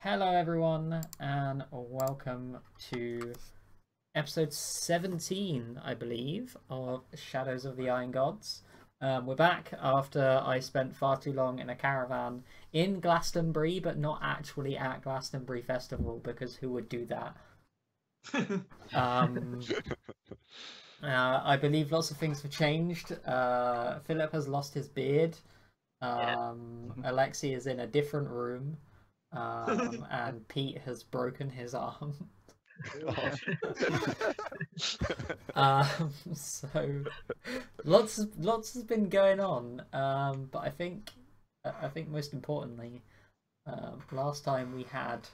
Hello, everyone, and welcome to episode 17, I believe, of Shadows of the Iron Gods. We're back after I spent far too long in a caravan in Glastonbury, but not actually at Glastonbury Festival, because who would do that? I believe lots of things have changed. Philip has lost his beard. Alexi is in a different room. And Pete has broken his arm. So lots has been going on. But I think most importantly, last time we had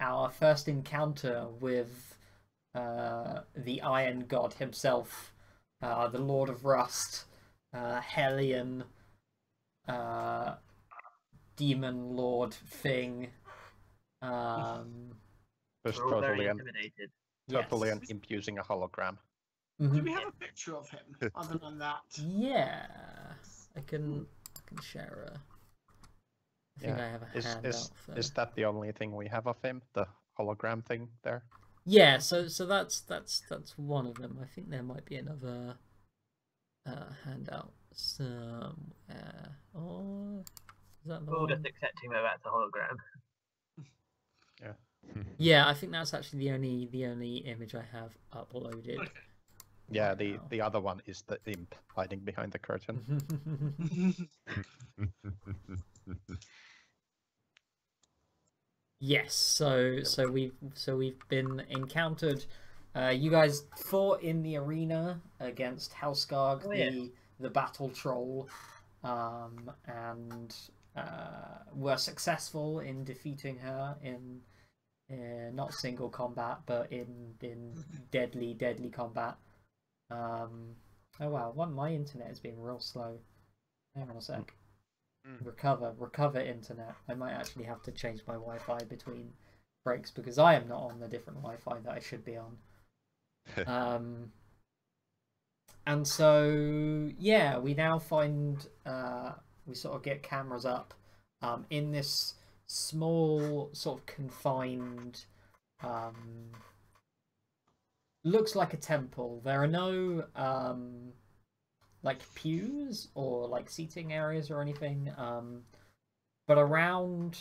our first encounter with the Iron God himself, the Lord of Rust, Hellion, Demon Lord thing. Just We're all very totally intimidated. Yes. using a hologram. Do we have a picture of him other than that? Yeah, I can share a. I think I have a handout for. Is that the only thing we have of him? The hologram thing there? Yeah, so that's one of them. I think there might be another handout somewhere. Or is that the We'll one? just accept him that's a hologram. Yeah. Yeah, I think that's actually the only image I have uploaded. Okay. Yeah, right the other one is the imp hiding behind the curtain. Yes, so we've been encountered. You guys fought in the arena against Helskarg, the battle troll, and were successful in defeating her in not single combat, but in deadly combat. Oh wow, my internet is being real slow. Hang on a sec. Recover internet. I might actually have to change my Wi-Fi between breaks because I am not on the different Wi-Fi that I should be on. And so yeah, we now find we sort of get cameras up in this small sort of confined looks like a temple. There are no like pews or like seating areas or anything, but around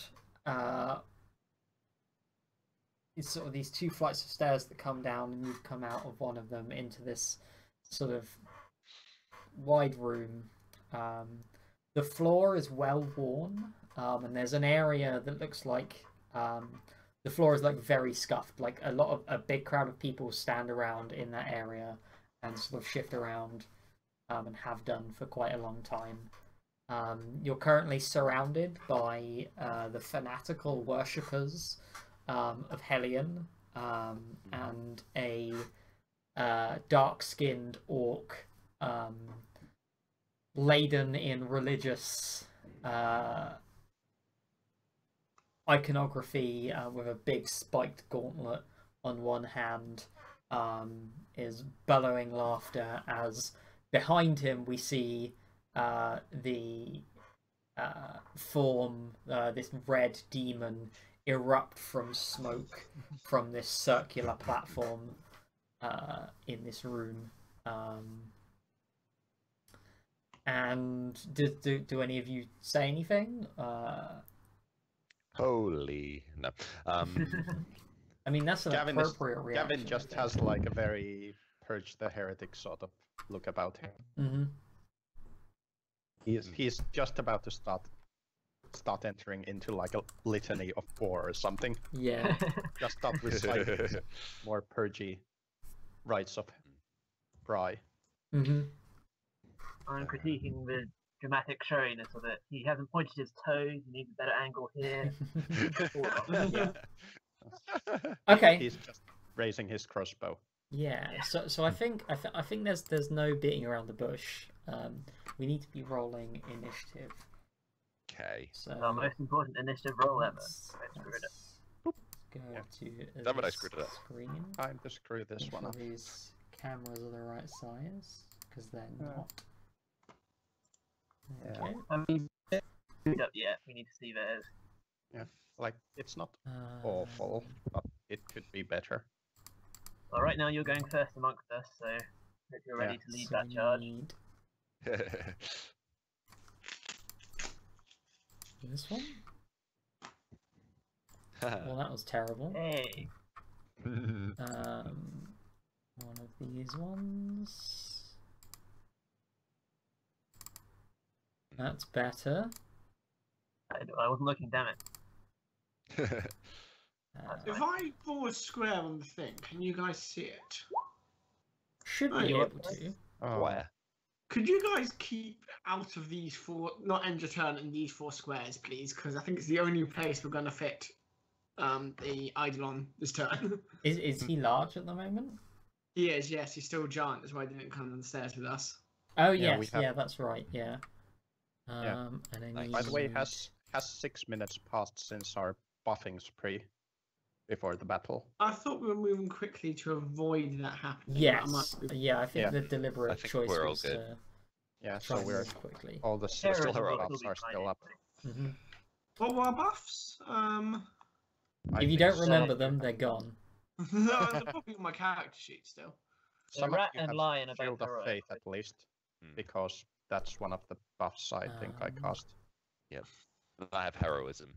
it's sort of these two flights of stairs that come down, and you come out of one of them into this sort of wide room. The floor is well worn, and there's an area that looks like the floor is like very scuffed. Like a big crowd of people stand around in that area and sort of shift around. And have done for quite a long time. You're currently surrounded by the fanatical worshippers of Hellion and a dark-skinned orc laden in religious iconography with a big spiked gauntlet on one hand, is bellowing laughter as behind him we see the form, this red demon erupt from smoke from this circular platform in this room. And do any of you say anything? Holy no. I mean, that's an appropriate reaction. Gavin just has like a very Purge the Heretic sort of look about him. He's just about to start entering into like a litany of war or something. Yeah. Just start reciting more purgy rites of Bry. I'm critiquing the dramatic showiness of it. He hasn't pointed his toes. He needs a better angle here. Okay. He's just raising his crossbow. Yeah. So I think there's no beating around the bush. We need to be rolling initiative. Okay. So Our most important initiative roll ever. let's Go to Damn it, I screwed it up. screen. Time to screw this Make one sure up. these cameras are the right size because they're not. Okay. I mean, up yet. We need to see theirs. Yeah, like it's not awful, but it could be better. Well, right now you're going first amongst us, so if you're ready to lead So that we charge. need this one. Well, that was terrible. Hey, One of these ones. That's better. I wasn't looking, damn it. If I draw a square on the thing, can you guys see it? Should Oh, be yeah. able to. Where? Could you guys keep out of these four, not end your turn in these 4 squares, please? Because I think it's the only place we're going to fit the Eidolon this turn. Is he large at the moment? He is, yes. He's still a giant. That's why he didn't come down the stairs with us. Oh Yeah, yes, we have- yeah, that's right. Yeah. Yeah. And I Nice. By the way, need- has 6 minutes passed since our buffing spree before the battle? I thought we were moving quickly to avoid that happening. but I Yes. might be- Yeah, I think Yeah. the deliberate I think choice we're all was good. to Yeah, try so and we're move quickly. all the Terrorism still will around. buffs be are fine still up. anyway. Hmm. What were our buffs? I If you think don't some remember of you them, have- they're gone. They're probably on my character sheet still. So Some of Rat you and have Lion are both Shield of heroic. Faith at least, Hmm. because that's one of the buffs I think I cast. I have heroism.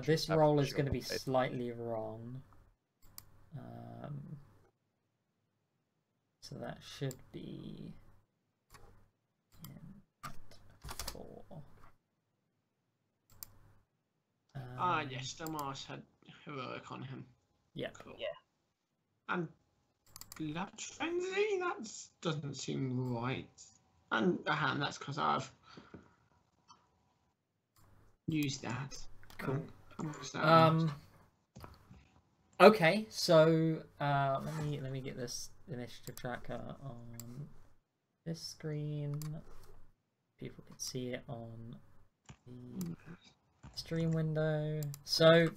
This have roll is Shield going to of be Faith. slightly wrong. So that should be in at 4. Yes, Damas had heroic on him. Yeah. Cool. Yeah. And Blood Frenzy? That doesn't seem right. And that's because I've used that. Cool. What's that? Okay, so let me get this initiative tracker on this screen. People can see it on the stream window. So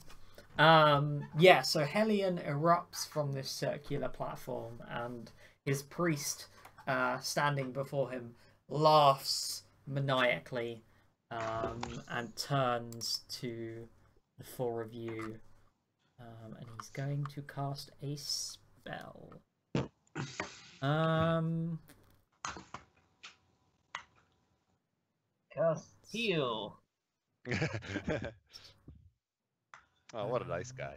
yeah, so Hellion erupts from this circular platform, and his priest standing before him laughs maniacally and turns to the 4 of you, and he's going to cast a spell. Cast heal. Oh, what a nice guy.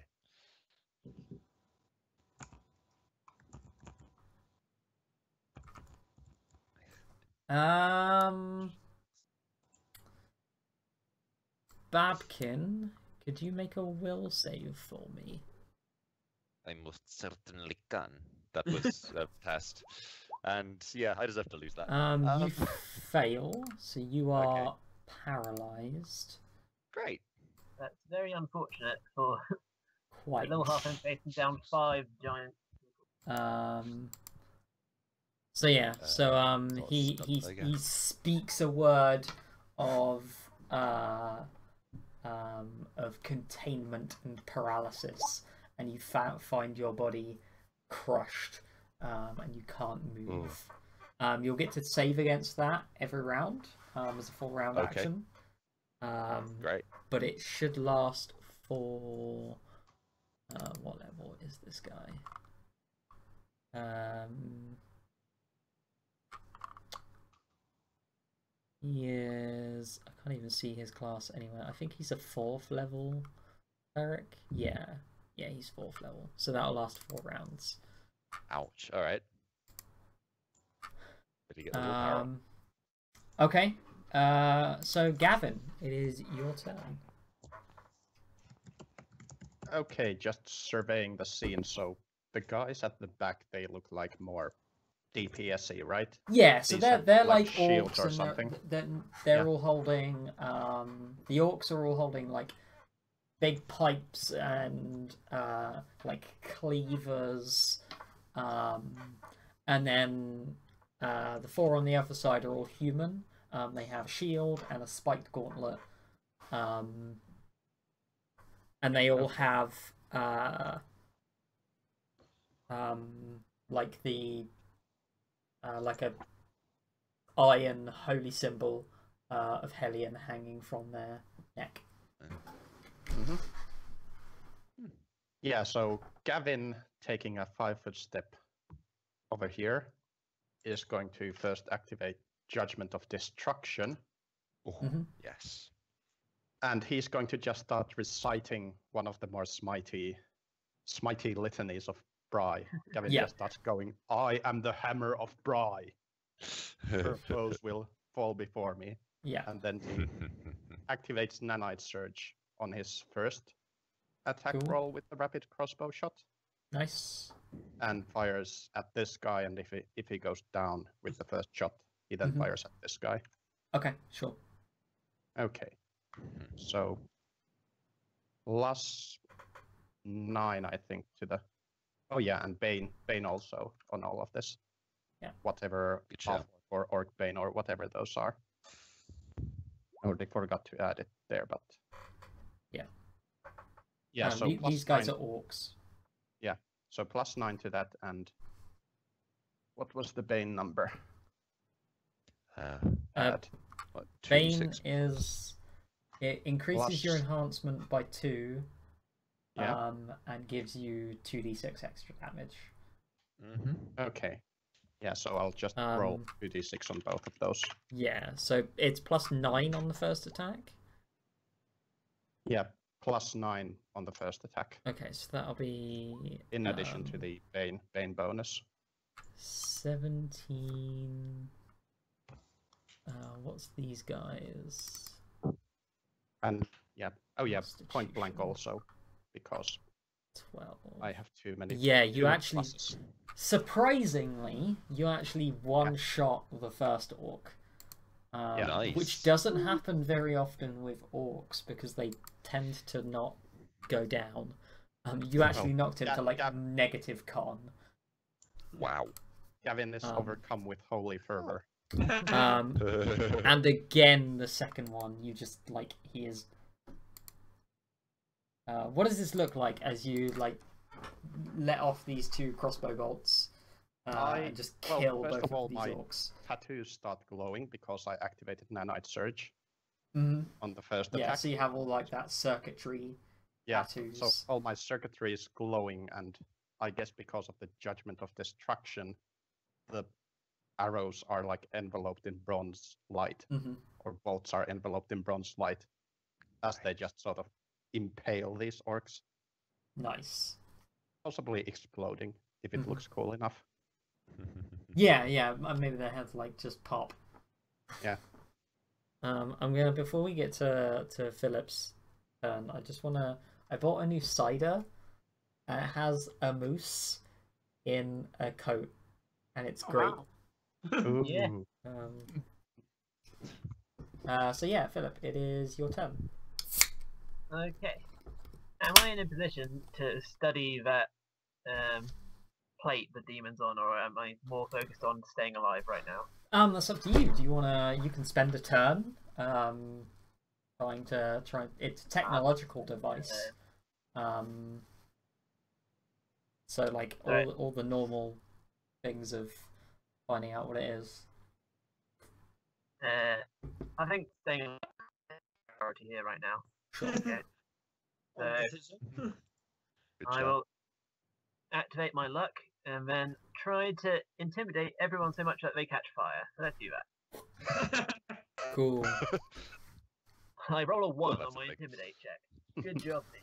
Babkin, could you make a will save for me? I most certainly can. That was a test. And yeah, I deserve to lose that. You fail, so you are paralyzed. Great. That's very unfortunate for a Quite. little half facing down 5 giants. So yeah, so he stuff, I he guess. speaks a word of containment and paralysis, and you find your body crushed, and you can't move. You'll get to save against that every round as a full round Okay. action. Great. But it should last for what level is this guy? He is. I can't even see his class anywhere. I think he's a 4th level cleric. Yeah, he's 4th level. So that'll last 4 rounds. Ouch. All right. Did he get a little power? Okay. So Gavin, it is your turn. Okay, just surveying the scene. So the guys at the back, they look like more DPS-y, right? Yeah, so These they're have, like shields orcs, or and something. they're Yeah. all holding. The orcs are all holding like big pipes and like cleavers, and then the 4 on the other side are all human. They have a shield and a spiked gauntlet, and they all have like the like a iron holy symbol of Hellion hanging from their neck. Mm-hmm. Yeah, so Gavin taking a 5-foot step over here is going to first activate Judgment of Destruction. Oh, Mhm. yes. And he's going to just start reciting one of the more smitey litanies of Bry. Gavin Yeah. just starts going, I am the hammer of Bry. Her foes will fall before me. Yeah. And then he activates Nanite Surge on his first attack Cool. roll with the rapid crossbow shot. Nice. And fires at this guy, and if he goes down with the first shot, he then Mhm. fires at this guy. Okay, sure. Okay. So +9, I think, to the. Oh yeah, and Bane also on all of this. Yeah. Whatever Good job. or Orc Bane or whatever those are. Oh, they forgot to add it there, but. Yeah. Yeah. So these guys +9, are orcs. so +9 to that, and what was the Bane number? Add. What, Bane 2d6? is it increases your Plus- enhancement by 2, Yeah. and gives you 2d6 extra damage. Mm-hmm. Okay. Yeah, so I'll just roll Um, 2d6 on both of those. Yeah, so it's +9 on the first attack. Yeah, +9 on the first attack, Okay, so that'll be in addition to the Bane bonus. 17. What's these guys? And yeah, oh yeah, point blank Constitution. also, because 12. I have too many. Yeah, too you many actually, pluses. surprisingly, you actually one-shot the first orc. Yeah. Nice. Which doesn't happen very often with orcs because they tend to not go down. You actually knocked him to like negative con. Wow. Gavin is overcome with holy fervor. And again, the second one, you just like he is. What does this look like as you like let off these 2 crossbow bolts and just kill first both of all, of these my orcs? tattoos start glowing because I activated Nanite Surge Mhm. on the first Yeah, attack. so you have all like that circuitry Yeah, tattoos. so all my circuitry is glowing, and I guess because of the Judgment of Destruction, the arrows are like enveloped in bronze light, Mhm. or bolts are enveloped in bronze light, as they just sort of impale these orcs, Nice. possibly exploding if it Mhm. looks cool enough. Yeah, maybe their heads like just pop. Yeah. I'm gonna before we get to Philip's turn, I just wanna. I bought a new cider, and it has a moose in a coat, and it's Oh, great. wow. Ooh. Yeah. So yeah, Philip, it is your turn. Okay. Am I in a position to study that plate the demon's on, or am I more focused on staying alive right now? That's up to you. Do you wanna? You can spend a turn, trying. It's a technological device. So like all the normal things of finding out what it is. I think staying alive is priority here right now. Sure. Okay. So I will activate my luck and then try to intimidate everyone so much that they catch fire. So let's do that. Cool. I roll a 1 that's on my a big- intimidate check. Good job, me.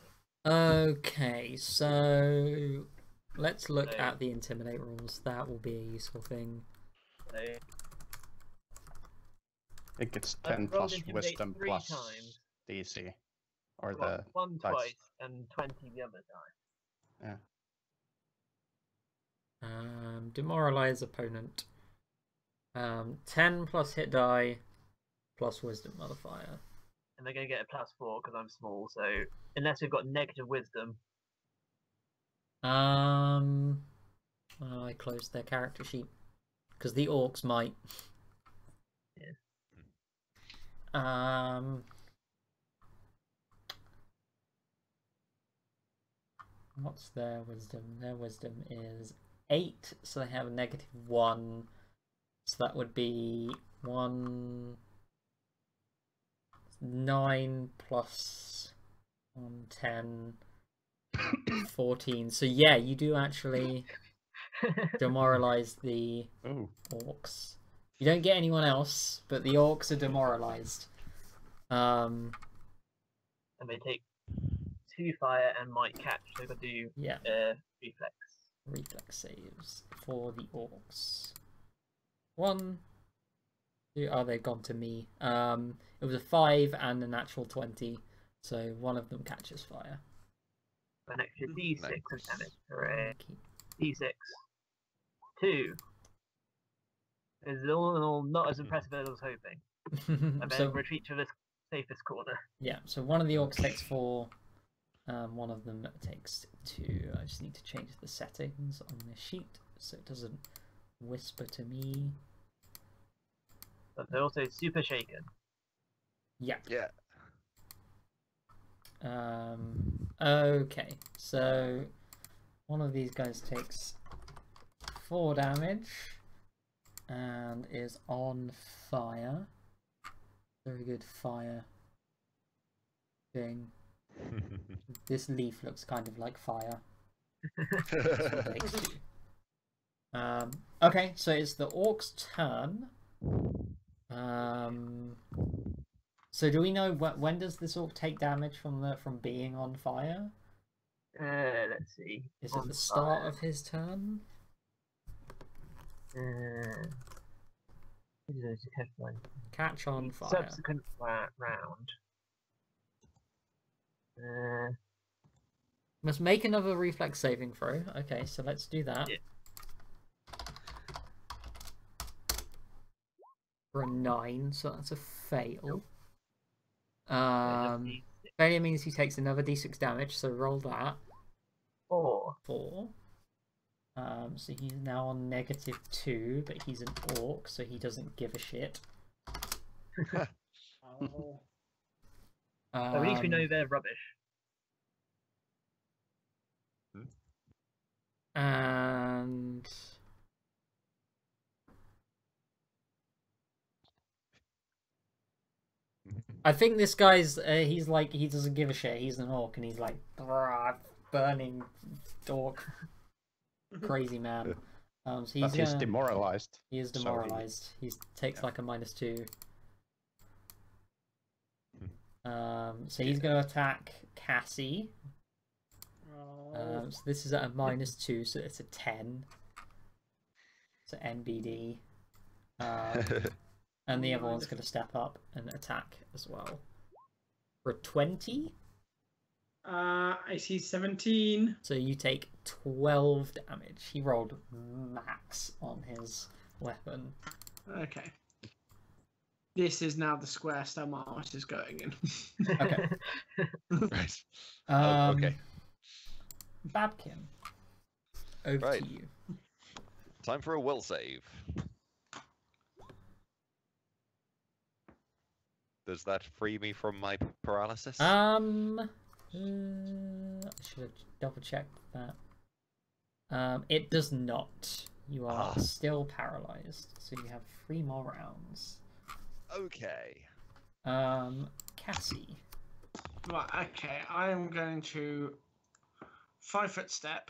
Okay, so let's look So- at the intimidate rules. That will be a useful thing. So I think it's I've 10 rolled plus intimidate wisdom 3 plus times. DC, or I've got the 1 dice. twice and 20 the other time. Demoralize opponent. 10 plus hit die plus wisdom modifier. And they're going to get a +4 because I'm small. So unless we've got negative wisdom, I closed their character sheet because the orcs might. Yeah. What's their wisdom? Their wisdom is 8, so they have a -1. So that would be 1, 9 plus 1, 10, 14. So yeah, you do actually demoralize the orcs. You don't get anyone else, but the orcs are demoralized. And they take 2 fire and might catch. So they've got to do reflex. Reflex saves for the orcs. 1, 2. Oh, they've gone to me. It was a 5 and a natural 20, so one of them catches fire. An extra d6 of damage. Hooray. D6. 2. It's all in all not as impressive as I was hoping. And then retreat to the safest corner. Yeah, so one of the orcs takes 4. One of them takes 2. I just need to change the settings on this sheet so it doesn't whisper to me. But they're also super shaken. Yeah. Yeah. Okay, so one of these guys takes 4 damage and is on fire. Very good fire thing. This leaf looks kind of like fire. That's what it takes 2. Okay, so it's the orc's turn. So do we know when does this orc take damage from being on fire? Let's see. Is it the start of his turn? Catch on fire. Subsequent round. Must make another reflex saving throw. Okay, so let's do that. Yeah. For a 9, so that's a fail. Failure means he takes another d6 damage, so roll that. 4. 4. So he's now on -2, but he's an orc, so he doesn't give a shit. At least we know they're rubbish. And I think this guy's he's like, he doesn't give a shit. He's an orc and he's like burning orc, crazy man. So he's demoralized. He is demoralized. He takes like a -2. So he's going to attack Cassie. So this is at a -2, so it's a 10. So NBD. And the other one's going to step up and attack as well. For a 20. I see 17. So you take 12 damage. He rolled max on his weapon. Okay. This is now the square Stelmaris is going in. Okay. Right. Okay. Babkin, over to you. Time for a will save. Does that free me from my paralysis? I should have double checked that. It does not. You are still paralyzed, so you have 3 more rounds. Okay. Cassie. Right, okay. I am going to 5-foot step,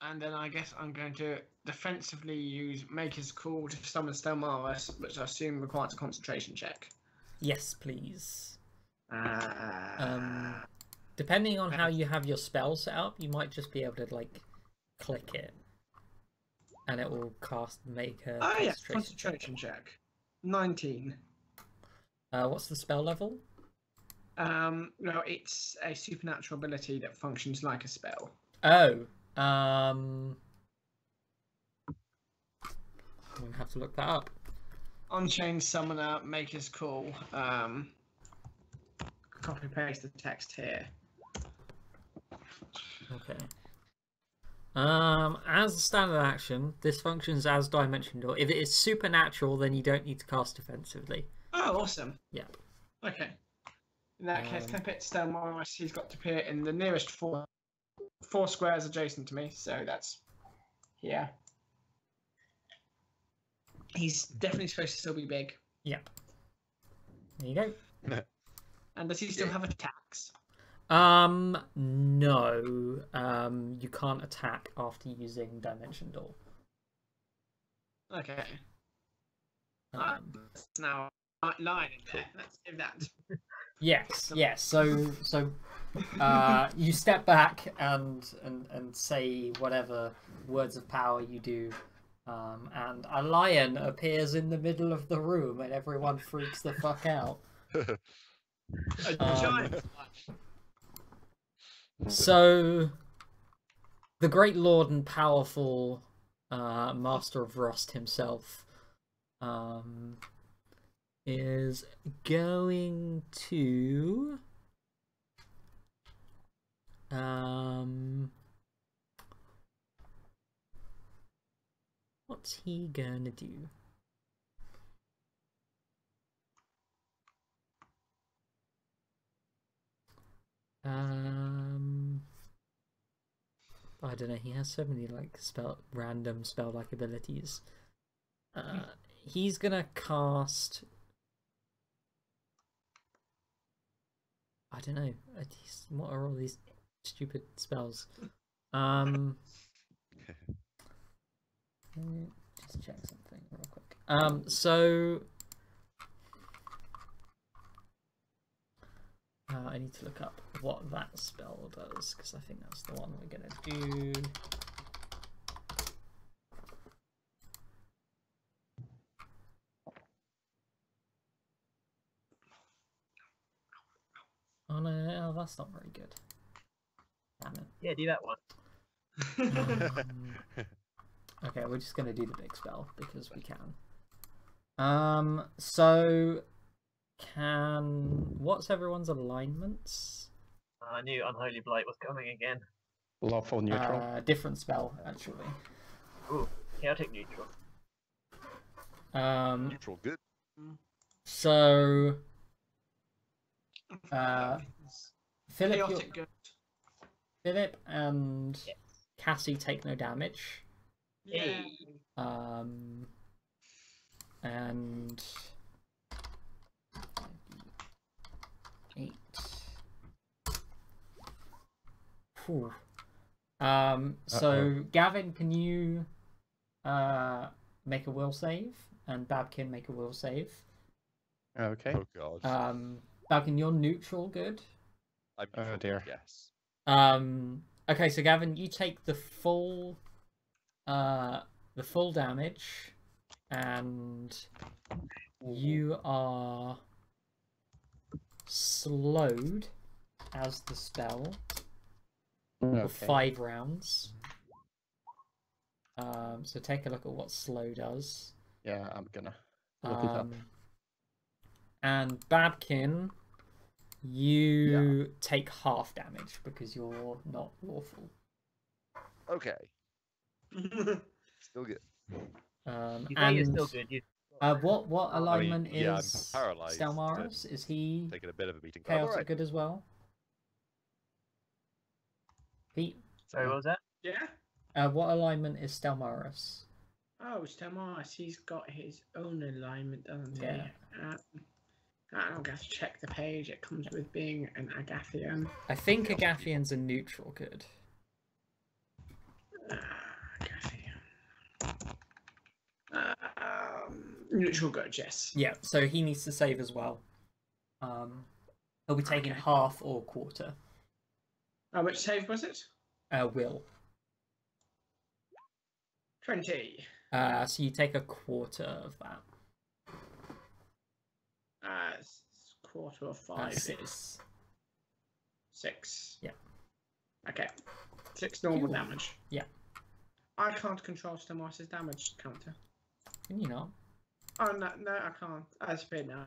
and then I guess I'm going to defensively use Maker's Call to summon Stelmaris, which I assume requires a concentration check. Yes, please. Depending on how you have your spell set up, you might just be able to like click it, and it will make a concentration check. 19. What's the spell level? No, it's a supernatural ability that functions like a spell. Oh, I'm gonna have to look that up. Unchained Summoner, Maker's Call. Copy paste the text here. Okay. As a standard action, this functions as Dimension Door. If it is supernatural, then you don't need to cast defensively. Oh, awesome. Yeah. Okay. In that case, can I put Stelmaris? He's got to appear in the nearest four squares adjacent to me, so that's here. He's definitely supposed to still be big. Yep. There you go. And does he still Yeah. have attacks? No. You can't attack after using Dimension Door. Okay. Um, That's now line in there. Let's do that. yes, yes. So you step back and say whatever words of power you do. And a lion appears in the middle of the room and everyone freaks the fuck out. A giant. So, the great lord and powerful Master of Rust himself is going to what's he gonna do? I don't know. He has so many like random spell-like abilities. He's gonna cast. I don't know. What are all these stupid spells? Let me just check something real quick. So I need to look up what that spell does because I think that's the one we're gonna do. Oh no, that's not very good. Damn it. Yeah, do that one. Okay, we're just gonna do the big spell because we can. So what's everyone's alignments? I knew Unholy Blight was coming again. Lawful neutral. Different spell actually. Ooh, chaotic neutral. Neutral, good. So Philip, Chaotic good. Philip and Cassie take no damage. Yeah. And 8. Whew. So Gavin, can you make a will save, and Babkin make a will save? Okay. Oh god. Babkin, you're neutral, good. I'm Oh, neutral, dear. yes. Okay, so Gavin, you take the full damage, and you are slowed as the spell for 5 rounds. So take a look at what slow does. Yeah, I'm gonna look it up. And Babkin, you take half damage because you're not lawful. Okay. Still good. You say you're still good. What alignment yeah, is I'm paralyzed, Stelmaris? Is he Taking a bit of a beating. But I'm chaotic alright. good as well? Pete, Sorry, what was that? Yeah. what alignment is Stelmaris? Oh, Stelmaris, he's got his own alignment, doesn't he? Yeah. I'll have to check the page. It comes with being an Agathian. I think Agathian's a neutral good. Neutral good, yes. Yeah, so he needs to save as well. He'll be taking Okay. half or quarter. Which save was it? Will. 20. So you take a quarter of that. Quarter of 5. 6. 6. Yeah. Okay. 6 normal Cool. damage. Yeah. I can't control Stelmaris' damage counter. Can you not? Oh, no, I can't. I disappeared now.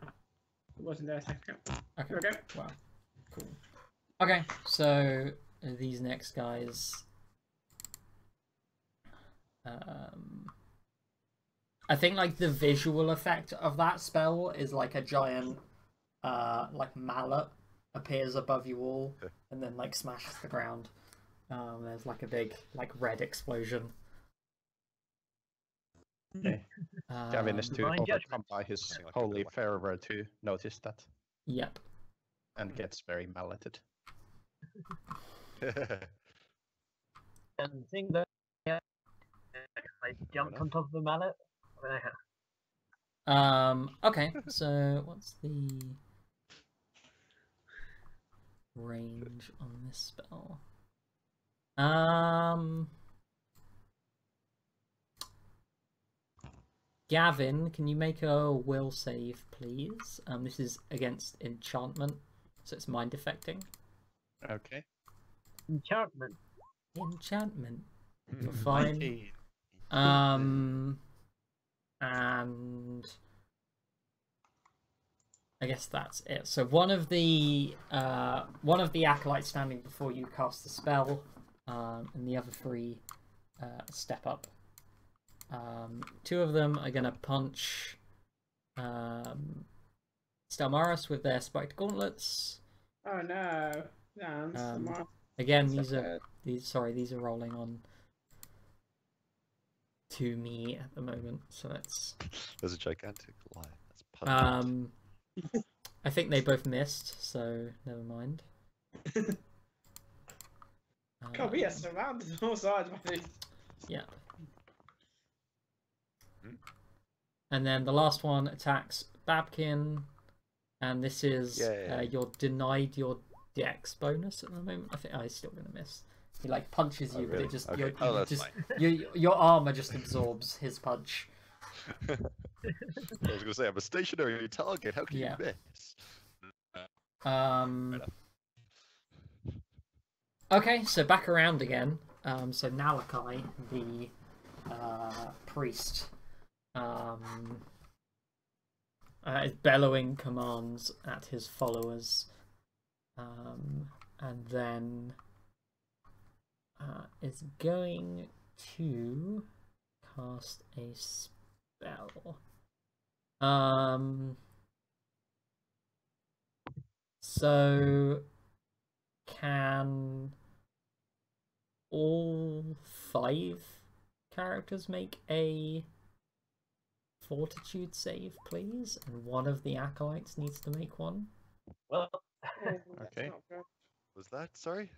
It wasn't there a second ago. Okay. There we go. Wow. Cool. Okay, so these next guys. I think like the visual effect of that spell is like a giant, like mallet appears above you all and then like smashes the ground. There's like a big like red explosion. Okay. Gavin is too Divine overcome judgment. by his Something like holy that. fervor to notice that. Yep. and gets very malleted. And seeing that, yeah, I jumped on top of the mallet. Okay, so what's the range on this spell? Gavin, can you make a will save, please? This is against enchantment, so it's mind affecting. Okay. Enchantment. Enchantment. You're fine. 19. And I guess that's it. So one of the acolytes standing before you cast the spell, and the other three step up. Two of them are gonna punch Stelmaris with their spiked gauntlets. Oh no. Again, these are rolling on to me at the moment, so let's. There's a gigantic lion. That's punching. I think they both missed, so never mind. God, we are surrounded on all sides by these. Yeah. And then the last one attacks Babkin, and this is you're denied your Dex bonus at the moment. I think he's still gonna miss. He like punches you, really? but it just Okay. your armor just absorbs his punch. I was gonna say I'm a stationary target. How can you miss? Okay, so back around again. So Nalakai, the priest, is bellowing commands at his followers, and then is going to cast a spell. So can all 5 characters make a fortitude save, please? And one of the acolytes needs to make one. Well, Okay. Was that sorry?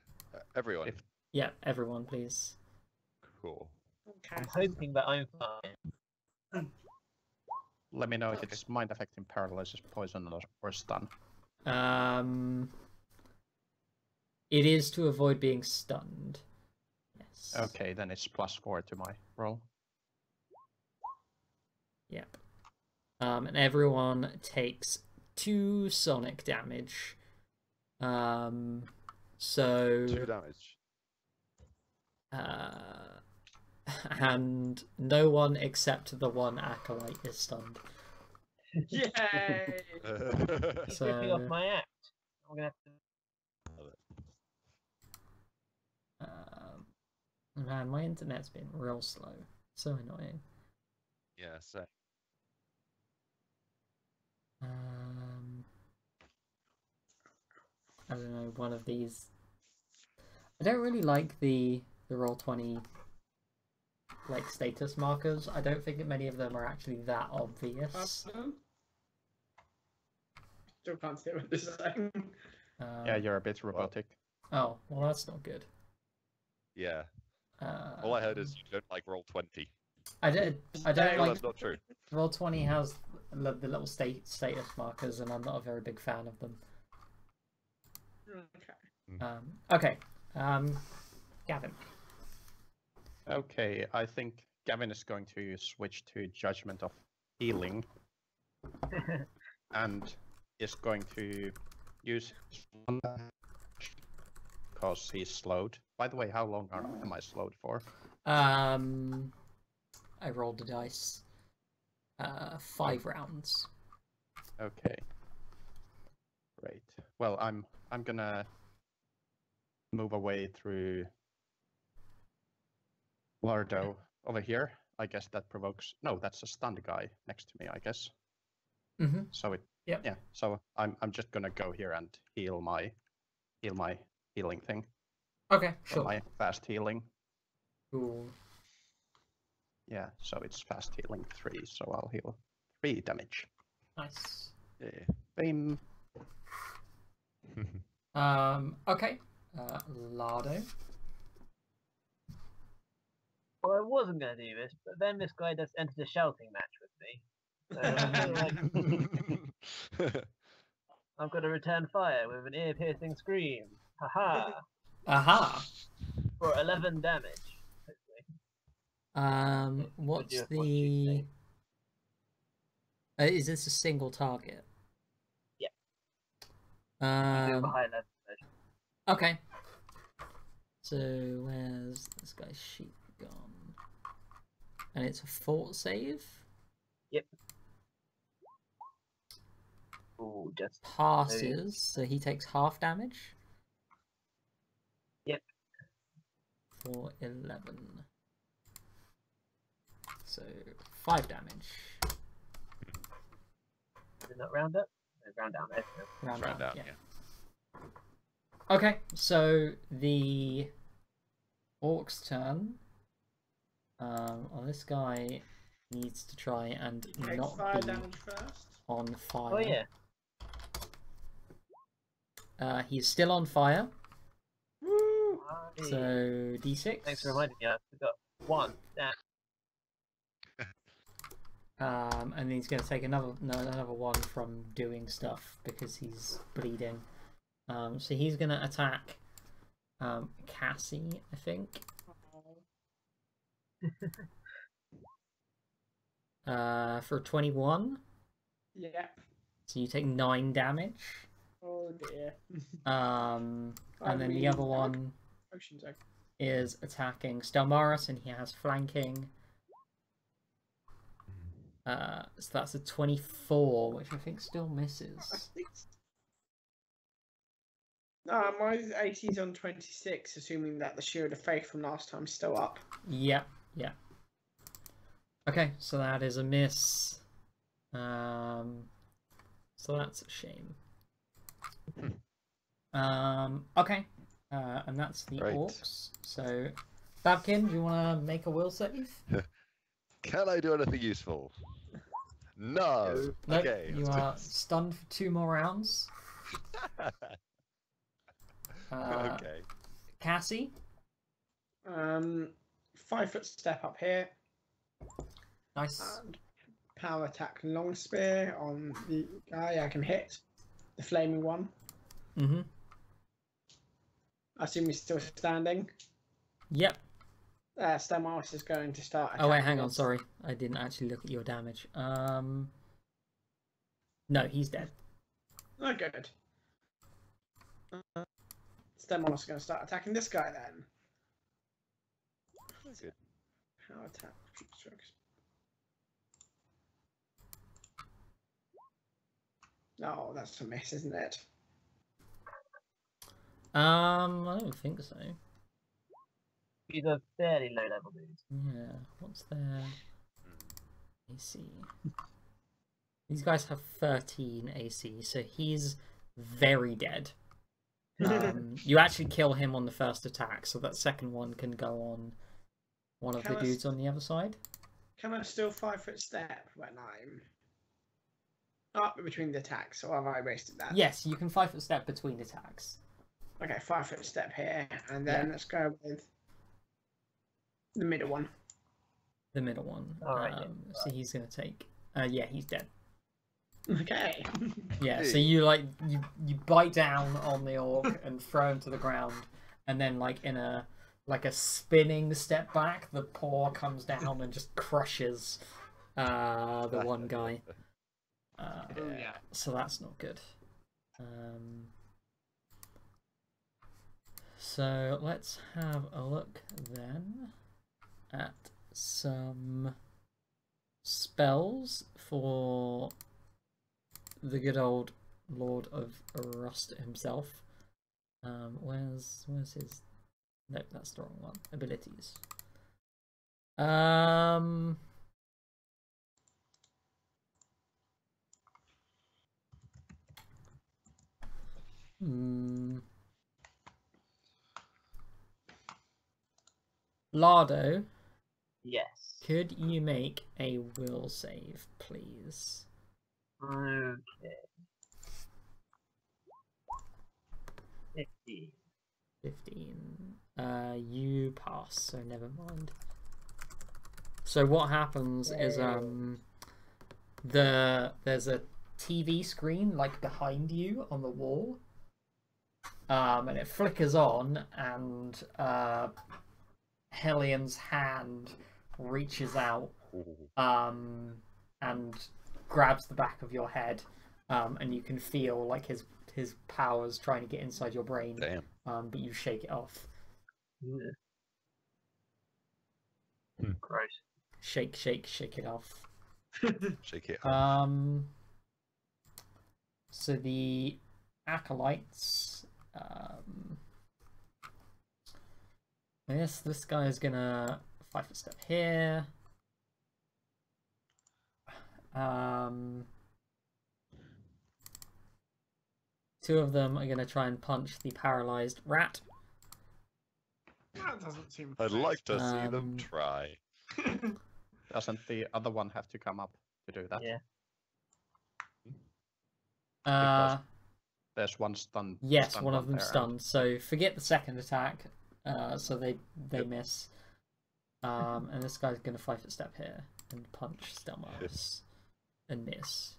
Everyone. Yeah, everyone, please. Cool. I'm hoping that I'm fine. Let me know if it's mind affecting, paralysis, poison, or stun. It is to avoid being stunned. Yes. Okay, then it's +4 to my roll. Yep. And everyone takes 2 sonic damage. So 2 damage. And no one except the one acolyte is stunned. Yay! He's ripping off my act. I'm gonna have to. Man, my internet's been real slow. So annoying. Yeah, so I don't know, one of these. I don't really like the Roll20 like status markers. I don't think that many of them are actually that obvious. Still can't see what this is saying. Yeah, you're a bit robotic. Oh, well, that's not good. yeah. All I heard is you don't like Roll20. I don't No, like. that's not true. Roll20 has the little status markers, and I'm not a very big fan of them. Okay. Okay. Gavin. Okay, I think Gavin is going to switch to Judgment of Healing. And is going to use because he's slowed. By the way, how long am I slowed for? I rolled the dice. 5 rounds. Okay. Great. Well, I'm gonna move away through Lardo over here. I guess that provokes. No, that's a stunned guy next to me, I guess. Mm-hmm. So it. Yep. Yeah. So I'm just gonna go here and heal my healing thing. Okay, sure. My fast healing. Cool. Yeah. So it's fast healing 3. So I'll heal 3 damage. Nice. Yeah. Bam. Okay. Lardo. Well, I wasn't going to do this, but then this guy just entered a shouting match with me. So I feel like I've got to return fire with an ear-piercing scream. Haha! Aha. For 11 damage. What's do a the? Is this a single target? Yeah. Do a Um. high level version. Okay. So where's this guy's sheep gone? And it's a fort save. Yep. Ooh, just Passes, so he takes half damage. Yep. For 11. So 5 damage. did not round up. No, round down. There we go. Round Round down, down, yeah. yeah. Okay, so the orc's turn. This guy needs to try and Take not fire be damage first. on fire. Oh yeah. He's still on fire, Woo! Hey. so d6. Thanks for reminding me. I forgot one. Damn. And he's going to take another one from doing stuff because he's bleeding. So he's going to attack Cassie, I think. For 21. Yep. So you take 9 damage. Oh dear. And then the other one Potions, okay. is attacking Stelmaris, and he has flanking. So that's a 24, which I think still misses. My AC's on 26, assuming that the Shield of Faith from last time is still up. Yeah, yeah. Okay, so that is a miss. So that's a shame. Okay. And that's the Right. orcs. So, Babkin, do you want to make a will save? Can I do anything useful? No. Nope, Okay. you are stunned for 2 more rounds. Okay. Cassie? 5-foot step up here. Nice. And power attack long spear on the guy I can hit. The flaming one. Mm-hmm. I assume he's still standing. Yep. Stelmaris is going to start attacking. Oh wait, hang on, us. sorry. I didn't actually look at your damage. No, he's dead. Oh, good. Stelmaris is going to start attacking this guy then. Good. Power attack. No, that's a miss, isn't it? I don't think so. He's a fairly low level dude. Yeah, what's their AC? These guys have 13 AC, so he's very dead. You actually kill him on the first attack, so that second one can go on one of the dudes on the other side. Can I still 5-foot step when I'm up between the attacks, or have I wasted that? Yes, you can 5-foot step between attacks. Okay, 5-foot step here, and then let's go with the middle one. The middle one. Alright, So he's gonna take. Yeah, he's dead. Okay. Yeah, so you you bite down on the orc and throw him to the ground, and then in a spinning step back, the paw comes down and just crushes the one guy. Yeah. So that's not good. So let's have a look then at some spells for the good old Lord of Rust himself. Where's his? Nope, that's the wrong one. Abilities. Lardo, Yes. could you make a will save, please? Okay. 15. 15. You pass, so never mind. So what happens is there's a TV screen like behind you on the wall. And it flickers on, and Hellian's hand reaches out and grabs the back of your head, and you can feel like his powers trying to get inside your brain. Damn. But you shake it off. Yeah. Hmm. Gross. Shake it off. Shake it off. So the acolytes. Yes, this guy is gonna 5-foot step here. Two of them are gonna try and punch the paralyzed rat. That doesn't seem I'd fair. like to see them try. Doesn't the other one have to come up to do that? Yeah. Because there's one stunned. Yes, stunned one of them there, stunned. So forget the second attack. So they miss. And this guy's gonna 5-foot step here and punch Stelmaris and miss.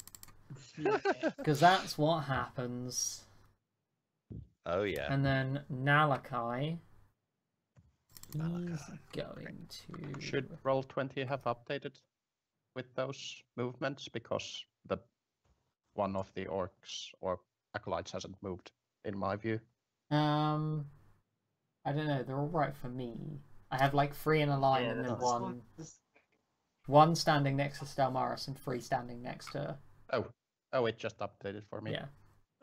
Because that's what happens. Oh yeah. And then Nalakai. He's Nalakai. going to. Should Roll20 have updated with those movements, because the one of the orcs or acolytes hasn't moved, in my view. I don't know. They're all right for me. I have like 3 in a line, Yeah, and then that's- one standing next to Stelmaris and 3 standing next to. Oh, it just updated for me. Yeah.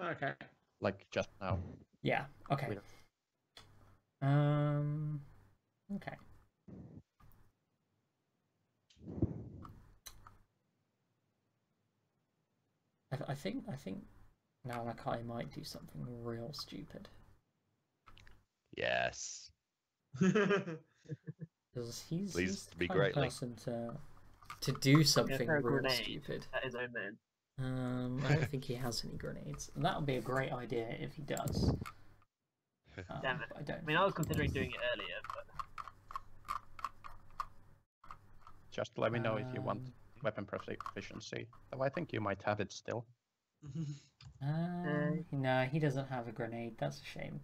Okay. Like just now. Yeah. Okay. Weird. Okay. I think Nalakai might do something real stupid. Yes. Because he's Please the be kind of greatly. person to do something throw a real grenade. stupid. At his own man. I don't think he has any grenades. And that would be a great idea if he does. Damn it. But I don't. I mean, I was considering doing it earlier, but Just let me know if you want Um, weapon proficiency. Though I think you might have it still. No, he doesn't have a grenade. That's a shame.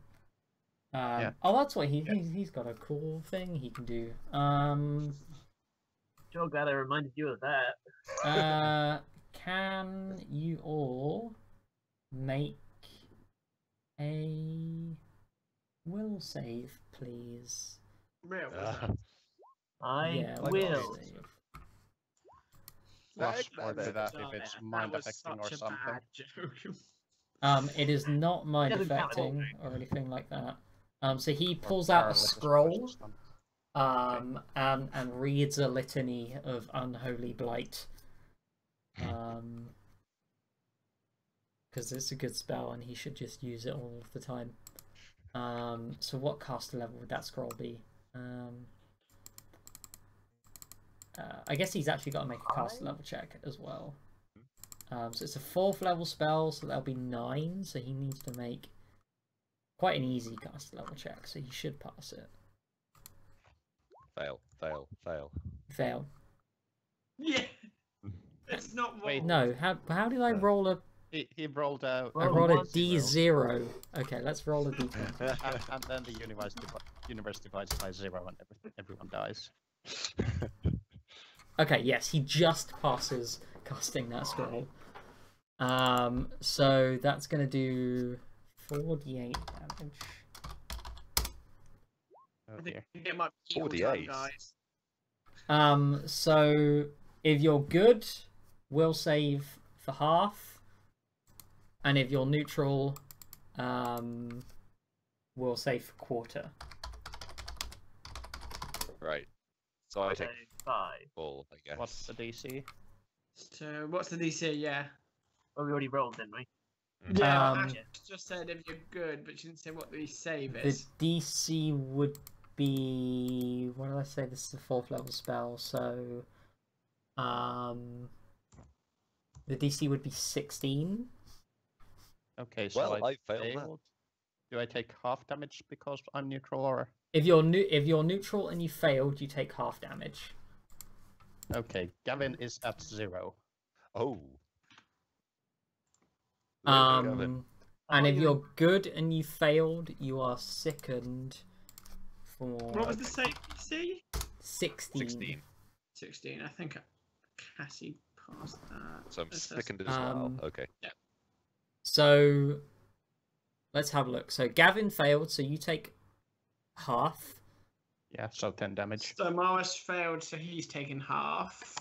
Yeah. Oh, that's what he's got a cool thing he can do. sure glad I reminded you of that. Can you all make a will save, please? Real. I Yeah, like will. save. Plus That- or that- that if that- it's that mind was affecting or such a something. bad joke. It is not mind Doesn't count at all, affecting or anything like that. So he Or pulls out a paralysis or scroll, something. and reads a litany of unholy blight. Because it's a good spell and he should just use it all of the time. So what caster level would that scroll be? I guess he's actually got to make a caster level check as well. So it's a 4th level spell, so that'll be 9. So he needs to make quite an easy caster level check, so he should pass it. Fail, fail, fail. Fail. Yeah. It's not what. Wait. No, how did I roll a? He rolled out. I Roll rolled a one, D0. Okay, let's roll a D10. and then the universe divides by 0 and everyone dies. Okay, yes, he just passes casting that scroll. So that's gonna do 4d8 damage. Oh I dear. think it might be 48. guys. So if you're good, we'll save for half, and if you're neutral, we'll save for quarter. Right. So I So take 5. full, I guess. What's the DC? So what's the DC? Yeah. Well, we already rolled, didn't we? Yeah. Um, Ash just said if you're good, but she didn't say what the save The is. DC would be, what did I say? This is a 4th level spell, so the DC would be 16. Okay, so Well, I failed that. failed. Do I take half damage because I'm neutral, or? If you're neutral and you failed, you take half damage. Okay, Gavin is at 0. Oh. And if you're good and you failed, you are sickened for What was the safety? 16. 16. I think Cassie passed that. So I'm sickened as well. Okay. Yeah. So let's have a look. So Gavin failed, so you take half. Yeah, so 10 damage. So Morris failed, so he's taken half.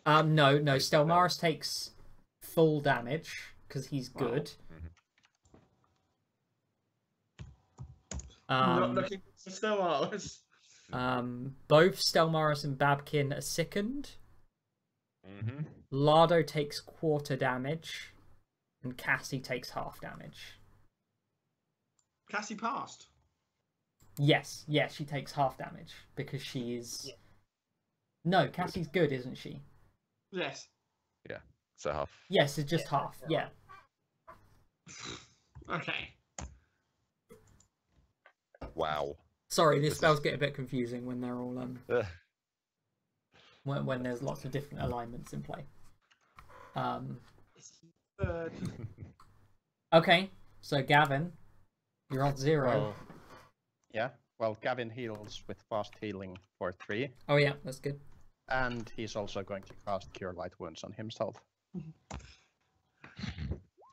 No, Stelmaris takes full damage because he's good. Not looking for Stelmaris. Both Stelmaris and Babkin are sickened. Lardo takes quarter damage, and Cassie takes half damage. Cassie passed. Yes, she takes half damage because she is. Yeah. No, Cassie's good, isn't she? Yes. Yeah, so half. Yes, it's just half. Yeah. Okay. Wow. Sorry, these spells get a bit confusing when they're all when there's lots of different alignments in play. Okay, so Gavin, you're on 0. Well, yeah. Well, Gavin heals with fast healing for 3. Oh yeah, that's good. And he's also going to cast Cure Light Wounds on himself.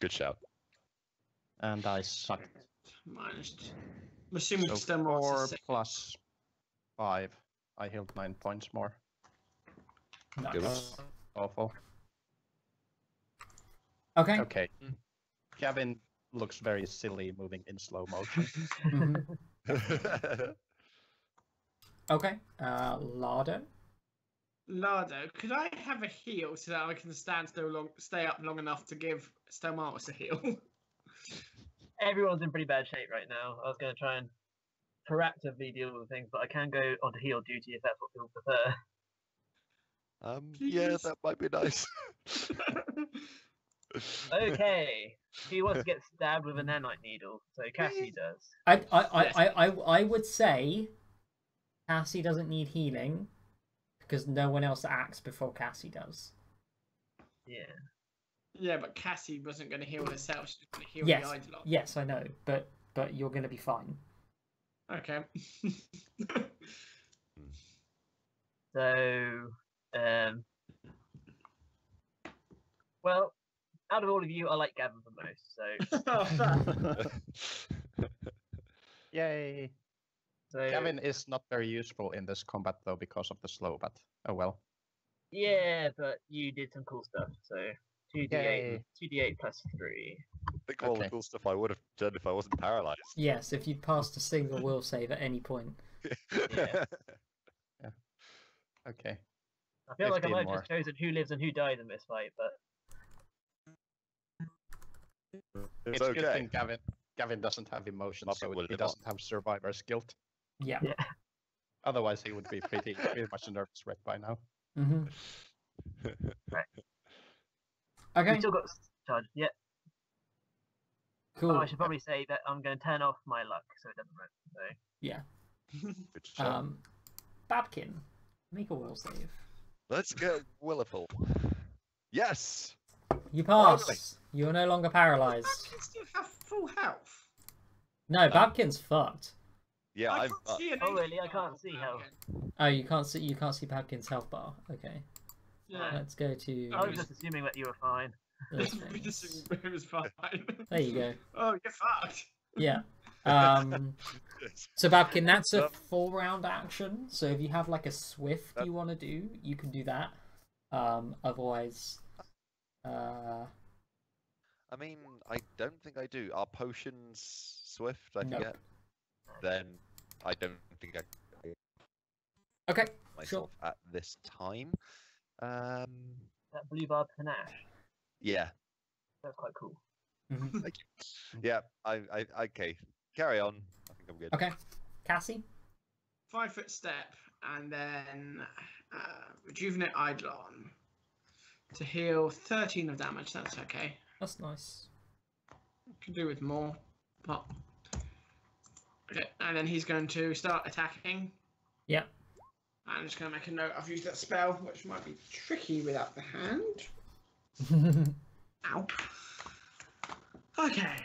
Good shout. And I sucked. Minus. I'm assuming So 4 plus 5. I healed 9 points more. Nice. Awful. Okay. Okay. Gavin looks very silly moving in slow motion. Okay. Lardo. Lardo, could I have a heal so that I can stay up long enough to give Stelmaris a heal? Everyone's in pretty bad shape right now. I was going to try and proactively deal with things, but I can go onto heal duty if that's what people prefer. Yeah, that might be nice. Okay, who wants to get stabbed with a nanite needle? So Cassie does. I would say Cassie doesn't need healing because no one else acts before Cassie does. Yeah. Yeah, but Cassie wasn't going to heal herself. She was going to heal Yes. the Eidolon. Yes, I know, but you're going to be fine. Okay. So, well, out of all of you, I like Gavin the most. So, Yay! so Gavin is not very useful in this combat though because of the slow, but oh well. yeah, but you did some cool stuff. So 2d8, Yay. 2d8 plus 3. Think of all the Okay. cool stuff I would have done if I wasn't paralyzed. Yes, if you'd passed a single will save at any point. Yeah. Okay. I feel like I 15 might have more. just chosen who lives and who dies in this fight, but It's It's a good okay. thing Gavin doesn't have emotions, Muppet so will he live doesn't have survivor's guilt. Yeah. yeah. Otherwise, he would be pretty much a nervous wreck by now. Mm-hmm. Right. Okay. We still got charged. Yeah. Cool. Oh, I should probably say that I'm going to turn off my luck so it doesn't work. So. Yeah. Good shout. Babkin, make a will save. Let's get Williful. Yes! You pass. Finally. You are no longer paralyzed. Babkin still have full health. No, Babkin's fucked. Yeah, I I'm. can't see an Oh, really? HP I can't bar see on health. Babkin. Oh, you can't see Babkin's health bar. Okay. Yeah. Let's go to. I was just assuming that you were fine. those We things. just it was fine. There you go. Oh, you're fucked. Yeah. So Babkin, that's a full round action. So if you have like a swift you want to do, you can do that. Otherwise, I mean, I don't think I do. Are potions swift? I Nope. forget. Then I don't think I okay, myself at this time. That blue barb panache. Yeah. That's quite cool. Mhm. Thank you. Yeah. I okay. Carry on. I think I'm good. Okay, Cassie. 5 foot step and then rejuvenate Eidolon to heal 13 of damage. That's okay. That's nice. Could do with more. Pop. Okay, and then he's going to start attacking. Yep. I'm just going to make a note. I've used that spell, which might be tricky without the hand. Ow. Okay,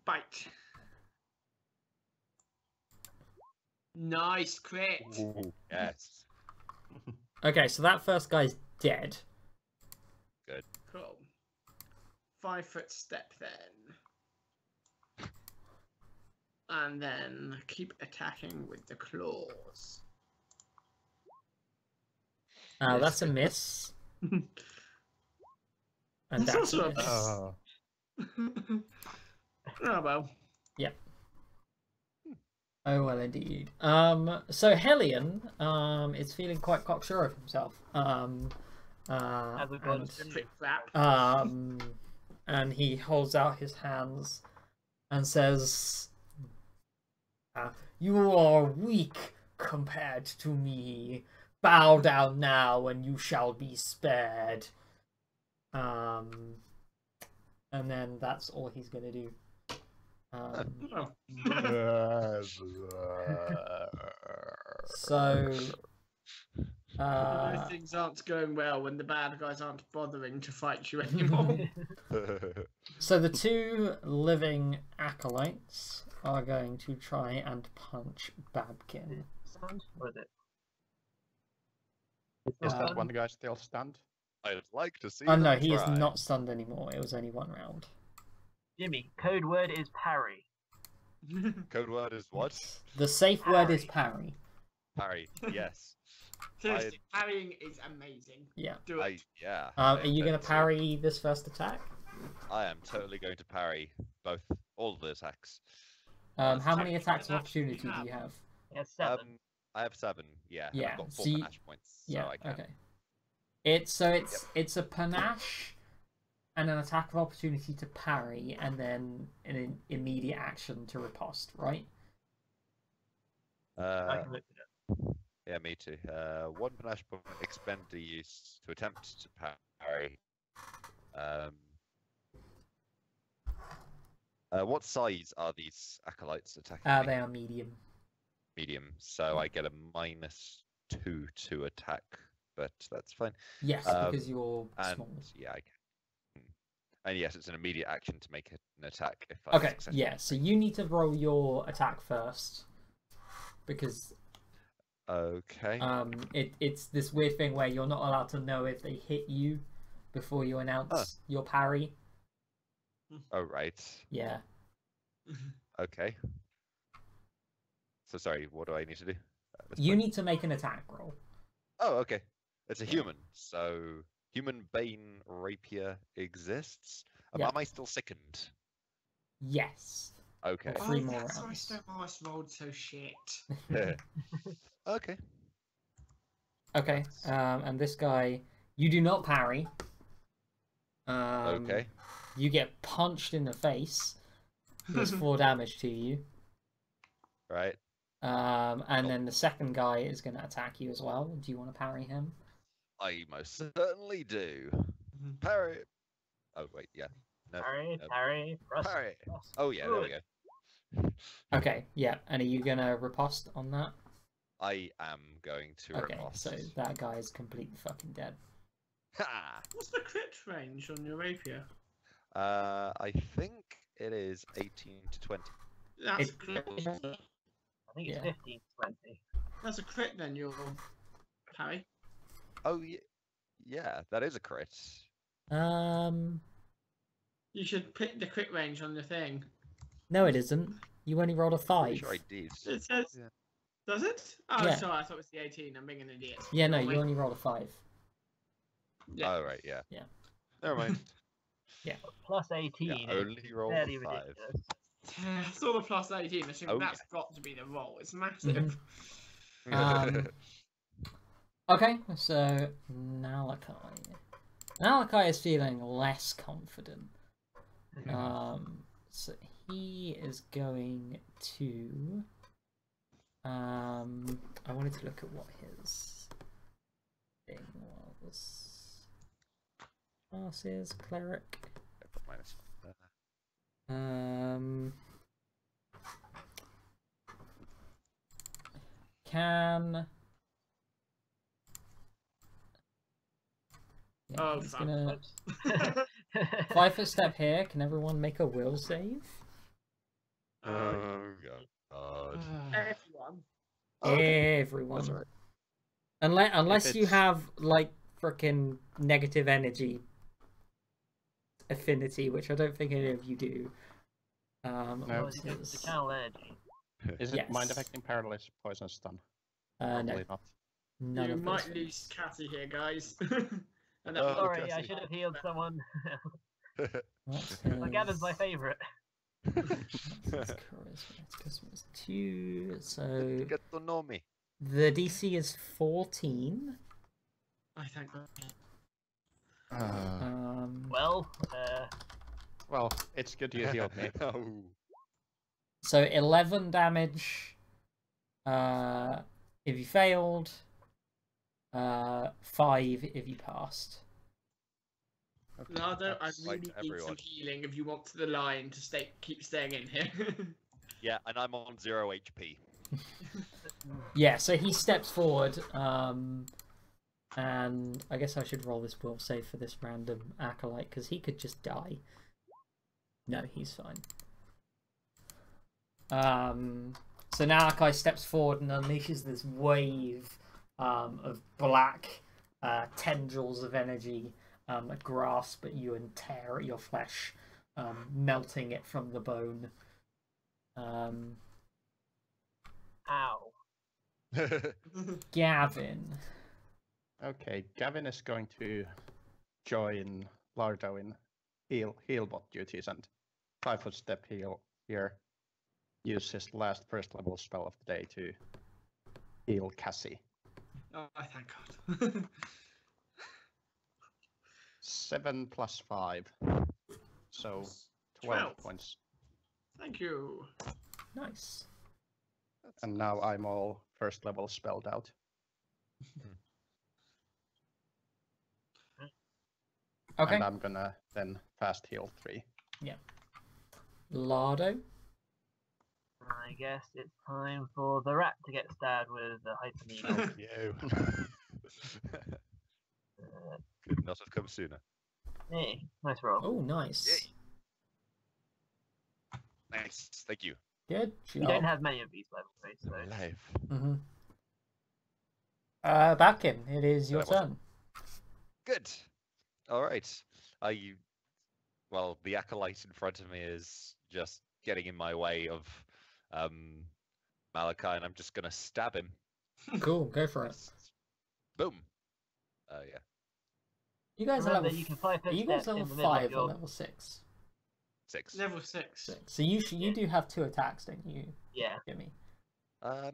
bite. Nice crit. Ooh, yes. Okay, so that first guy's dead. Cool. 5 foot step then. And then keep attacking with the claws. That's a miss. And That's that's a also a miss. Oh well. Yep. Oh well, indeed. So Hellion, is feeling quite cocksure of himself. As we've got Flip flap. And he holds out his hands and says, "You are weak compared to me. Bow down now, and you shall be spared." And then that's all he's gonna do. Oh. So, Those things aren't going well when the bad guys aren't bothering to fight you anymore. so the two living acolytes are going to try and punch Babkin. Stunned? What is it? Is that Um, one guy still stunned? I'd like to see Oh no, them he is try. not stunned anymore. It was only one round. Jimmy, code word is parry. Code word is what? The safe word is Parry. parry. Parry. Yes. Seriously, parrying is amazing. Yeah. Do it. Yeah. Are you going intend to parry this first attack? I am totally going to parry all the attacks. How many Attack attacks of you opportunity do have. you have? Yeah, 7. I have 7. Yeah. And Yeah, I've got 4 so you- panache points, so Yeah. I can. Okay. It's a panache and an attack of opportunity to parry, and then an immediate action to riposte, right? I can look it up. Yeah, me too. 1 panache point expend to use to attempt to parry. What size are these acolytes attacking me? They are medium. Medium, so I get a -2 to attack, but that's fine. Yes, because you're And small. yeah, I can. And yes, it's an immediate action to make an attack if I Okay, successfully. yeah, so you need to roll your attack first. Because Okay. it's this weird thing where you're not allowed to know if they hit you before you announce your parry. Oh right. Yeah. Okay. So sorry, what do I need to do? at this You point? need to make an attack roll. Oh, okay. It's a human, so human bane rapier exists. Yeah. Am I still sickened? Yes. Okay. Oh. 3 more that's why rounds. Stone Mars rolled so shit. Okay. Okay. And this guy, you do not parry. Okay. You get punched in the face. There's 4 damage to you. Right. And then the second guy is going to attack you as well. Do you want to parry him? I most certainly do. Parry. Oh wait, yeah. No. Parry, no. parry, thrust, Parry. thrust. Oh yeah, there we Good. go. Okay, yeah. And are you going to riposte on that? I am going to Okay, riposte. so that guy is completely fucking dead. Ha! What's the crit range on your rapier? I think it is 18 to 20. That's It- crit. I think it's Yeah. 15 to 20. That's a crit then, your parry. Oh yeah, that is a crit. You should pick the crit range on the thing. No, it isn't. You only rolled a Pretty 5. sure I did. It says. Yeah. Does it? Oh, Yeah. sorry, I thought it was the 18. I'm being an idiot. Yeah, no, Oh, you wait. only rolled a 5. Yeah. Oh right, yeah. Yeah. Never mind. Plus 18 Yeah, is only roll fairly a 5. ridiculous. I saw the plus 18. Assuming Oh, that's got to be the roll. It's massive. Okay, so Nalakai. Nalakai is feeling less confident. So he is going to. I wanted to look at what his thing was. Classes, cleric. -1 there. can. Yeah, Oh, he's fuck. gonna Oops. 5-foot step here. Can everyone make a will save? Oh god. Everyone. Everyone. That's alright. Unless you it's- have like frickin' negative energy affinity, which I don't think any of you do. No. What's Because it's his? the channel energy. Is it mind Yes. affecting, paralysis, poison, stun? No, Probably not. none You of those might things. lose Cassie here, guys. And Oh, Sorry, I Cassie. should have healed someone. What's Well, Gavin's my his- favourite. what's his charisma? His charisma is 2. So Get to know me. the DC is 14. I thank God. Well, Well, it's good you healed me. Oh. So 11 damage. If you failed. 5 if you passed. Okay, Nardo, I that's- really Right, need everyone. some healing if you want the line to keep staying in here. Yeah, and I'm on 0 HP. Yeah, so he steps forward, and I guess I should roll this will save for this random acolyte, because he could just die. No, he's fine. So now Akai steps forward and unleashes this wave of black tendrils of energy that grasp at you and tear at your flesh, melting it from the bone. ow. Gavin. Okay, Gavin is going to join Lardo in healbot duties and 5-foot step heal here. Use his last first level spell of the day to heal Cassie. Oh, I thank God. 7 plus 5. So 12 points. Thank you. Nice. And now I'm all first level spelled out. Okay. And I'm gonna then fast heal 3. Lardo. I guess it's time for the rat to get stabbed with the hyper needle. You. Could not have come sooner. Hey, nice roll. Oh, nice. Nice, thank you. Good You don't job. have many of these, by the way, so Alive. Mm-hmm. Bakin, it is your That was- turn. Good. All right. Well, the acolyte in front of me is just getting in my way of Malachi, and I'm just gonna stab him. Cool, go for it. Boom. Yeah. You guys are remember level. you can 5 Are foot you guys step in level the middle of 5 or your... level 6? 6. Level 6. 6. So you do have 2 attacks, don't you, Yeah. Jimmy? I.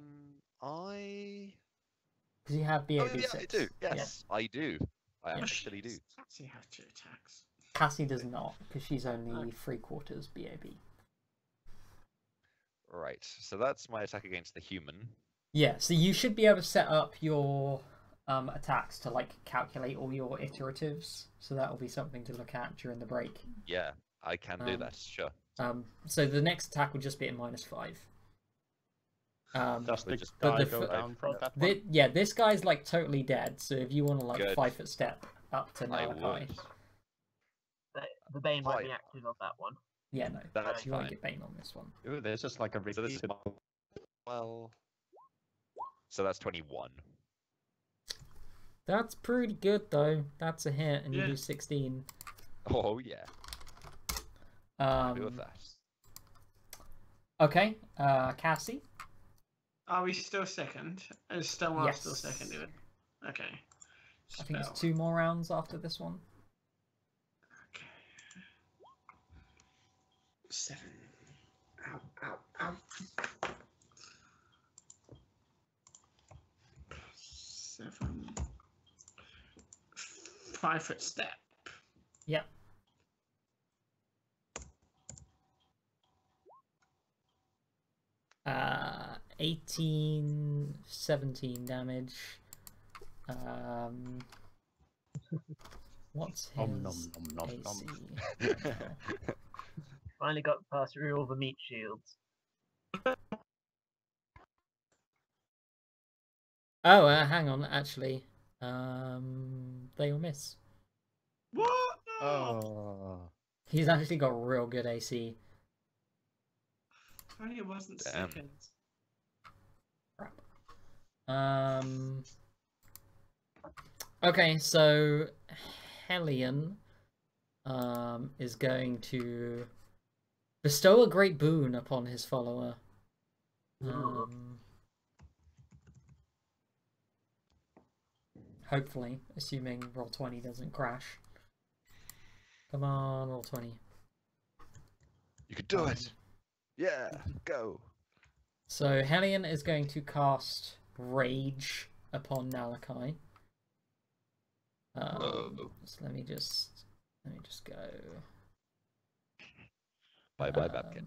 Because you have BAB Oh yeah, 6. I do. Yeah. Yes, I do. I Yeah. actually do. Cassie has 2 attacks. Cassie does not, because she's only Okay. 3/4 BAB. Right. So that's my attack against the human. Yeah, so you should be able to set up your attacks to like calculate all your iteratives. So that will be something to look at during the break. Yeah, I can do Um, that. Sure. So the next attack will just be at -5. Does we the just- guy the go f- down from that one? Yeah, this guy's like totally dead. So if you want to like Good. 5-foot step up to I Malachi, would. The Bane won't be Fire. active on that one. yeah, no, That's you won't fine. get Bane on this one. Ooh, this is like a So this is repeated. well. So that's 21. That's pretty good though. That's a hit, and you Yeah. do 16. Oh yeah. Happy with Um, that. okay, Cassie. Are we still second? Is Stonewall still Yes. second? Even? Okay. I think it's Spell. 2 more rounds after this one. Okay. 7. Ow, ow, ow. 7. 5-foot step. Yep. Uh, 18, 17 damage. What's his Nom, nom, nom, nom, AC? nom. Finally got past through all the meat shields. Oh, hang on. Actually, they will miss. What? No. Oh. He's actually got real good AC. If only it wasn't Damn. seconds. Okay, so Hellion is going to bestow a great boon upon his follower. Hopefully, assuming Roll20 doesn't crash. Come on, Roll20. You could do it. Yeah, go. So Hellion is going to cast Rage upon Nalakai. So let me just go. Bye bye, Babkin.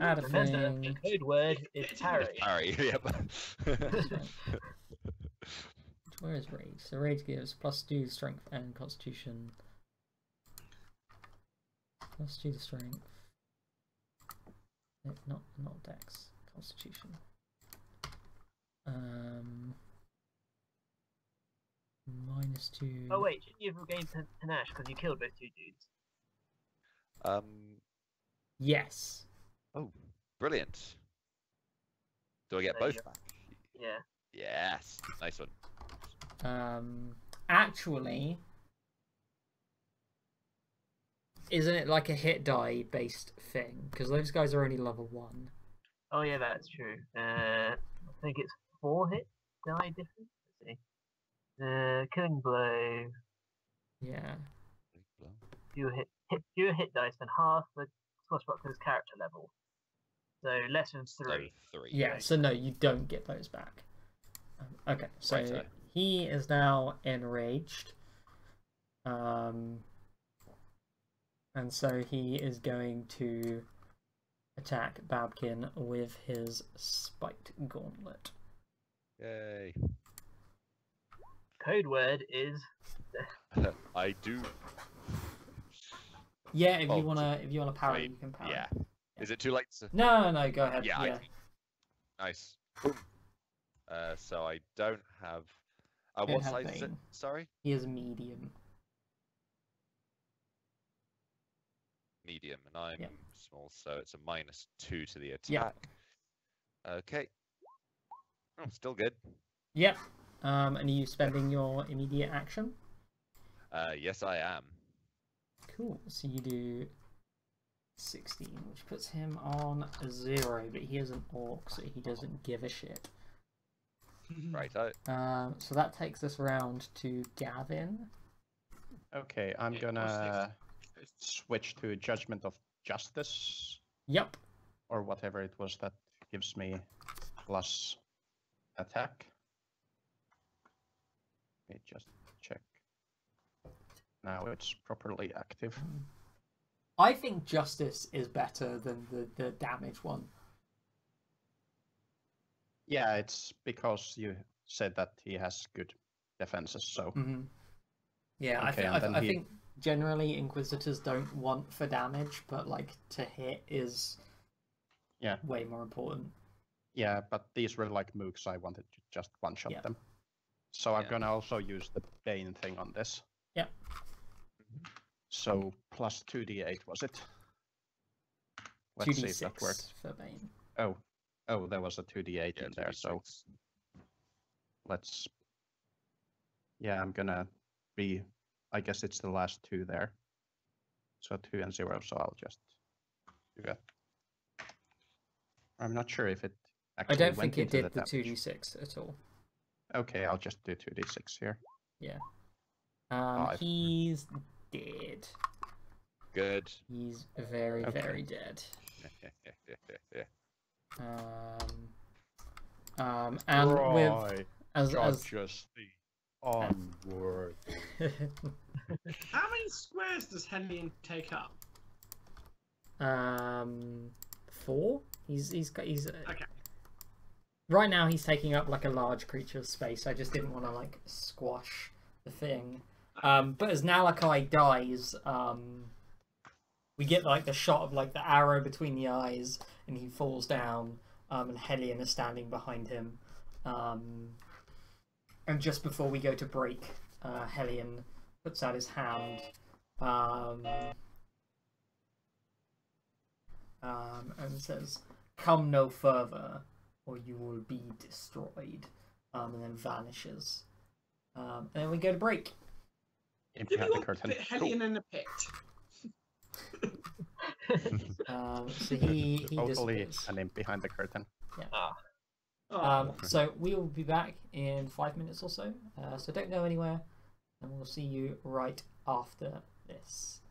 Add a Remember, thing. the code word is parry. Sorry. Yep. Where is Rage? So Rage gives +2 strength and constitution. +2 to strength. No, not dex. Constitution. -2. Oh wait, shouldn't you have regained panache because you killed those two dudes? Yes. Oh, brilliant. Do I get There you both go. back? Yeah. Yes. Nice one. Actually, isn't it like a hit die based thing? Because those guys are only level 1. Oh yeah, that's true. I think it's 4 hit die difference. Let's see. Killing blow. Yeah. Fewer hit dice than half the Swashbuckler's character level. So less than 3. So 3. Yeah, so no, you don't get those back. Okay, so Righto. he is now enraged. And so he is going to attack Babkin with his Spiked Gauntlet. Yay. Code word is I do. Yeah, if Oh, you wanna parry, wait, you can parry. Yeah. Is it too late to... No, go ahead. Yeah, Yeah. Nice. Boom. So I don't have... Don't what have size is it? Bane. Sorry? He is medium. Medium, and I'm Yeah. small, so it's a -2 to the attack. Yeah. Okay. Oh, still good. Yep. And are you spending your immediate action? Yes, I am. Cool. So you do 16, which puts him on 0, but he is an orc, so he doesn't give a shit. Right. So that takes us round to Gavin. Okay, I'm Yeah, gonna switch to Judgment of Justice, Yep. or whatever it was that gives me plus attack. Let me just check. Now it's properly active. I think Justice is better than the damage one. Yeah, it's because you said that he has good defenses, so Yeah, Okay, and I then he- think generally Inquisitors don't want for damage, but like to hit is Yeah. way more important. yeah, but these were like mooks, I wanted to just one-shot Yeah. them. So I'm Yeah. gonna also use the Bane thing on this. Yep. So plus 2d8 was it? Let's see if that 2d6 worked. for Bane. Oh, there was a 2d8 Yeah, in there, so 2d6. let's... Yeah, I'm gonna be... I guess it's the last 2 there. So 2 and 0, so I'll just do that. I'm not sure if it I actually don't went think it into did the damage. 2d6 at all. Okay, I'll just do 2d6 here. Five. He's dead. Good. He's very, Okay. very dead. Yeah. And with as just the onward. How many squares does Hellion take up? 4. He's Okay. right now he's taking up like a large creature's space. I just didn't want to like squash the thing. But as Nalakai dies, we get like the shot of like the arrow between the eyes, and he falls down. And Hellion is standing behind him. And just before we go to break, Hellion puts out his hand and says, "Come no further, or you will be destroyed," and then vanishes. And then we go to break. In Do we behind the want to curtain. put Hellion in the pit? So he Totally disappears. an imp behind the curtain. Oh, So we will be back in 5 minutes or so. So don't go anywhere, and we'll see you right after this.